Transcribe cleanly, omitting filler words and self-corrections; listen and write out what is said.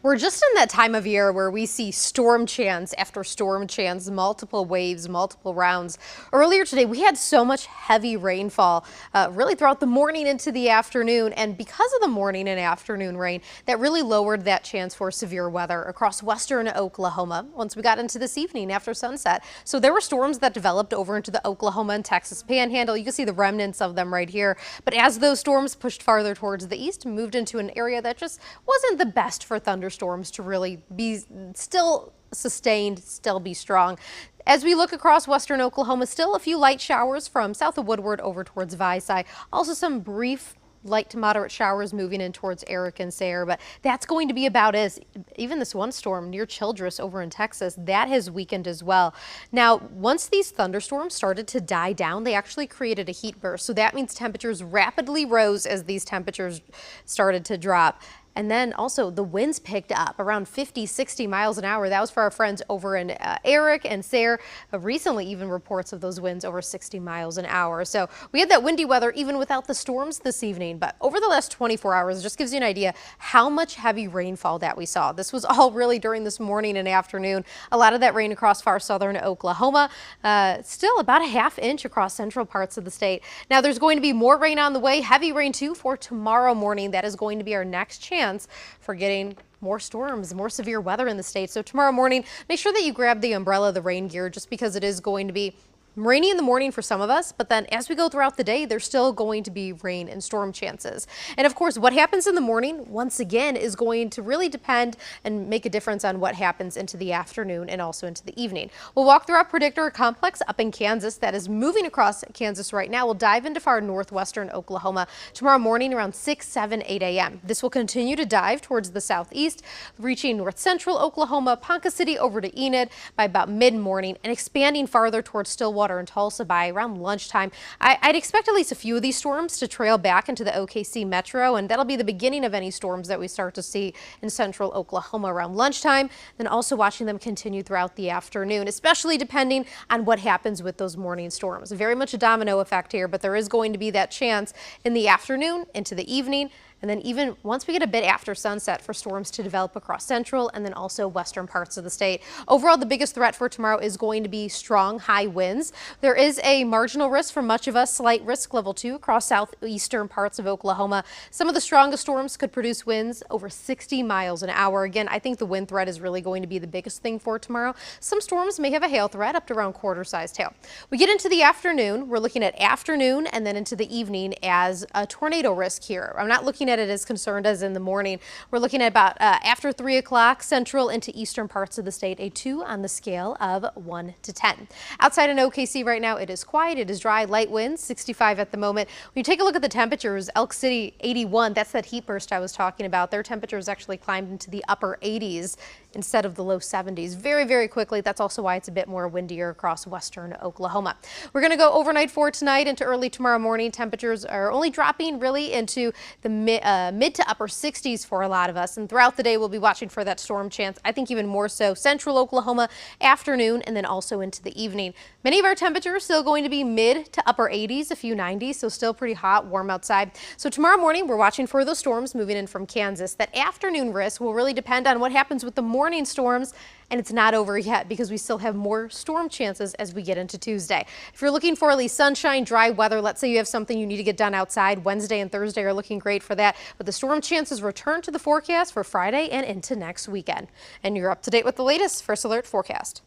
We're just in that time of year where we see storm chance after storm chance, multiple waves, multiple rounds. Earlier today, we had so much heavy rainfall really throughout the morning into the afternoon. And because of the morning and afternoon rain, that really lowered that chance for severe weather across western Oklahoma once we got into this evening after sunset. So there were storms that developed over into the Oklahoma and Texas panhandle. You can see the remnants of them right here. But as those storms pushed farther towards the east, moved into an area that just wasn't the best for thunderstorms to really be still sustained, still be strong. As we look across western Oklahoma, still a few light showers from south of Woodward over towards Visay. Also some brief light to moderate showers moving in towards Eric and Sayre, but that's going to be about as even this one storm near Childress over in Texas that has weakened as well. Now, once these thunderstorms started to die down, they actually created a heat burst. So that means temperatures rapidly rose as these temperatures started to drop. And then also the winds picked up around 50, 60 miles an hour. That was for our friends over in Eric and Sayre. Recently, even reports of those winds over 60 miles an hour. So we had that windy weather even without the storms this evening. But over the last 24 hours, it just gives you an idea how much heavy rainfall that we saw. This was all really during this morning and afternoon. A lot of that rain across far southern Oklahoma. Still about a ½ inch across central parts of the state. Now there's going to be more rain on the way. Heavy rain too for tomorrow morning. That is going to be our next chance for getting more storms, more severe weather in the state. So tomorrow morning, make sure that you grab the umbrella, the rain gear, just because it is going to be rainy in the morning for some of us, but then as we go throughout the day, there's still going to be rain and storm chances. And of course, what happens in the morning, once again, is going to really depend and make a difference on what happens into the afternoon and also into the evening. We'll walk through our predictor complex up in Kansas that is moving across Kansas right now. We'll dive into far northwestern Oklahoma tomorrow morning around 6, 7, 8 a.m. This will continue to dive towards the southeast, reaching north central Oklahoma, Ponca City over to Enid by about mid-morning and expanding farther towards Stillwater and Tulsa by around lunchtime. I'd expect at least a few of these storms to trail back into the OKC metro, and that'll be the beginning of any storms that we start to see in central Oklahoma around lunchtime, then also watching them continue throughout the afternoon, especially depending on what happens with those morning storms. Very much a domino effect here, but there is going to be that chance in the afternoon into the evening. And then even once we get a bit after sunset for storms to develop across central and then also western parts of the state. Overall, the biggest threat for tomorrow is going to be strong high winds. There is a marginal risk for much of us, slight risk level 2 across southeastern parts of Oklahoma. Some of the strongest storms could produce winds over 60 miles an hour. Again, I think the wind threat is really going to be the biggest thing for tomorrow. Some storms may have a hail threat up to around quarter-sized hail. We get into the afternoon. We're looking at afternoon and then into the evening as a tornado risk here. I'm not looking at it as concerned as in the morning. We're looking at about after 3 o'clock central into eastern parts of the state, a 2 on the scale of 1 to 10. Outside in OKC right now, it is quiet, it is dry, light winds, 65 at the moment. When you take a look at the temperatures, Elk City 81, that's that heat burst I was talking about. Their temperatures actually climbed into the upper 80s instead of the low 70s very, very quickly. That's also why it's a bit more windier across western Oklahoma. We're going to go overnight for tonight into early tomorrow morning. Temperatures are only dropping really into the mid to upper 60s for a lot of us. And throughout the day, we'll be watching for that storm chance. I think even more so central Oklahoma afternoon and then also into the evening. Many of our temperatures still going to be mid to upper 80s, a few 90s, so still pretty hot, warm outside. So tomorrow morning, we're watching for those storms moving in from Kansas. That afternoon risk will really depend on what happens with the morning storms, and it's not over yet because we still have more storm chances as we get into Tuesday. If you're looking for at least sunshine, dry weather, let's say you have something you need to get done outside, Wednesday and Thursday are looking great for that, but the storm chances return to the forecast for Friday and into next weekend. And you're up to date with the latest First Alert forecast.